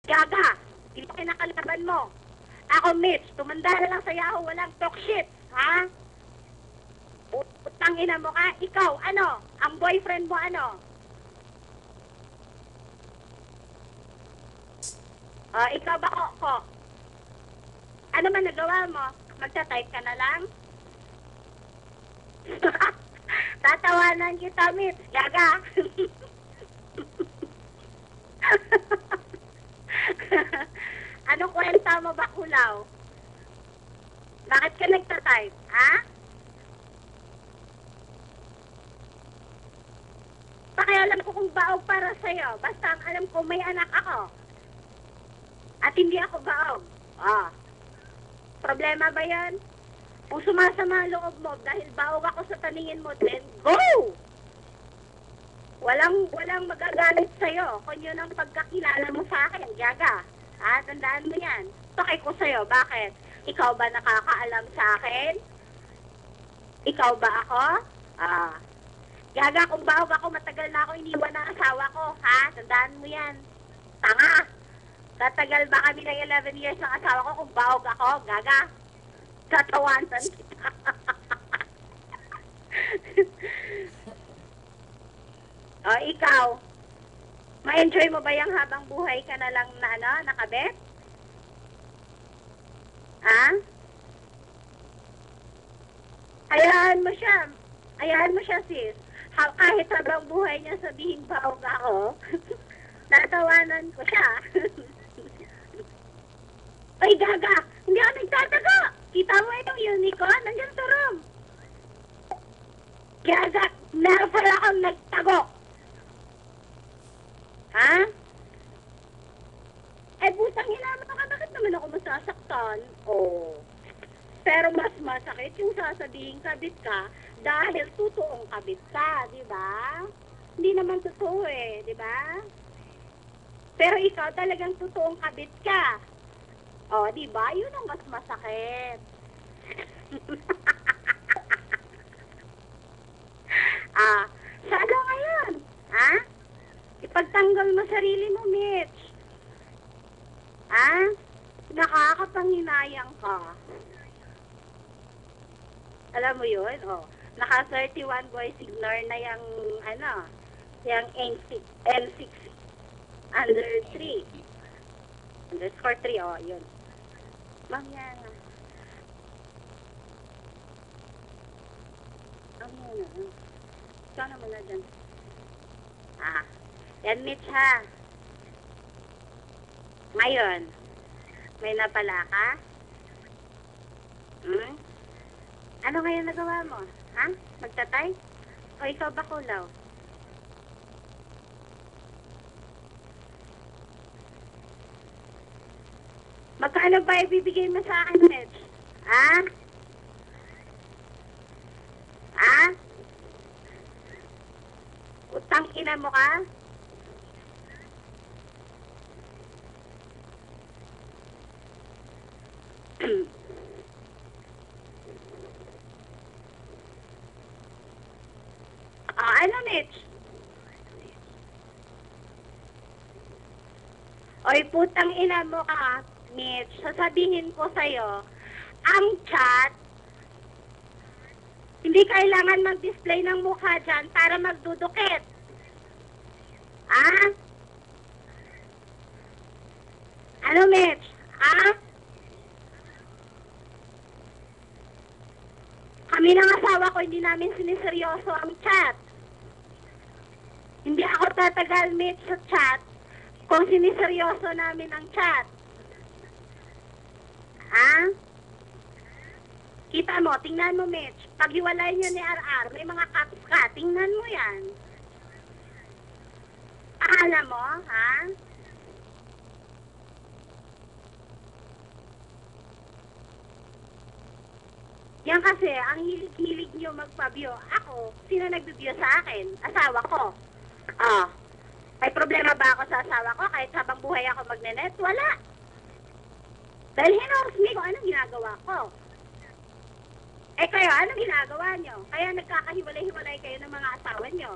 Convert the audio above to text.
Gaga, hindi pa kinakalaban mo. Ako, Mitch, tumanda na lang sa Yahoo, walang talk shit, ha? Utang ina mo ka, ikaw, ano? Ang boyfriend mo, ano? Ikaw ba, ko? Ano man nagawa mo? Magta-type ka na lang? Tatawanan kita, Mitch. Gaga. Anong kwenta mo, Bakulaw? Bakit ka nagta-type, ha? Pakialam ko kung baog para sa'yo. Basta ang alam ko may anak ako. At hindi ako baog. Problema ba yan? Kung sumasama ang loob mo dahil baog ako sa taningin mo, then go! Walang magagalit sa'yo kung yun ang pagkakilala mo sa akin, Gaga. Tandaan mo yan. Pakay ko sa'yo, bakit? Ikaw ba nakakaalam sa akin? Ikaw ba ako? Gaga, kung baog ako, matagal na ako iniwan ng asawa ko, ha? Tandaan mo yan. Tanga! Tatagal ba kami ng 11 years ng asawa ko kung baog ako, Gaga? Tatawanan kita. Ikaw, ma-enjoy mo ba yung habang buhay ka na lang na, nakabet? Ha? Hayaan mo siya, sis. Kahit habang buhay niya sabihin baog ako, tatawanan ko siya. Ay, Gaga, hindi ako nagtataga. Kita mo yung unicorn, nandiyan sa room. Gaga, never akong nagtago. Ha? Busang hinama ka, bakit naman ako masasaktan? Pero mas masakit yung sasabihin kabit ka dahil totoong kabit ka, di ba? Hindi naman totoo di ba? Pero ikaw talagang totoong kabit ka. Di ba? Yun ang mas masakit. Sana ngayon, ha? Ipagtanggol mo sarili mo, Mitch. Nakakapanghinayang ka. Alam mo yun? Naka 31 boy signal na yung, yung N6 under 3. Underscore 3, yun. Mamaya na. Ikaw naman na dyan. Yan, Mitch, ha? Ngayon, may napala ka? Ano ngayon nagawa mo? Ha? Magtatay? O ikaw ba, Kulaw? Magkano ba ibibigay mo sa akin, Mitch? Ha? Utang ina mo ka? Ano, Mitch? Oy, putang ina mo ka, Mitch. Sasabihin ko sa'yo, ang chat, hindi kailangan mag-display ng mukha dyan para magdudukit. Ano, Mitch? Kami ng asawa ko, hindi namin siniseryoso ang chat. Hindi ako tatagal, Mitch, sa chat kung siniseryoso namin ang chat. Kita mo, tingnan mo, Mitch. Paghiwalay niyo ni RR, may mga caps ka. Tingnan mo yan. Alam mo, ha? Yan kasi, ang hilig-hilig niyo magpabyo. Ako, sino nagbibyo sa akin? Asawa ko. May problema ba ako sa asawa ko kahit habang buhay ako magnenet? Wala. Dahil hinaos me kung anong ginagawa ko. Kayo, anong ginagawa nyo? Kaya nagkakahiwalay-hiwalay kayo ng mga asawa nyo.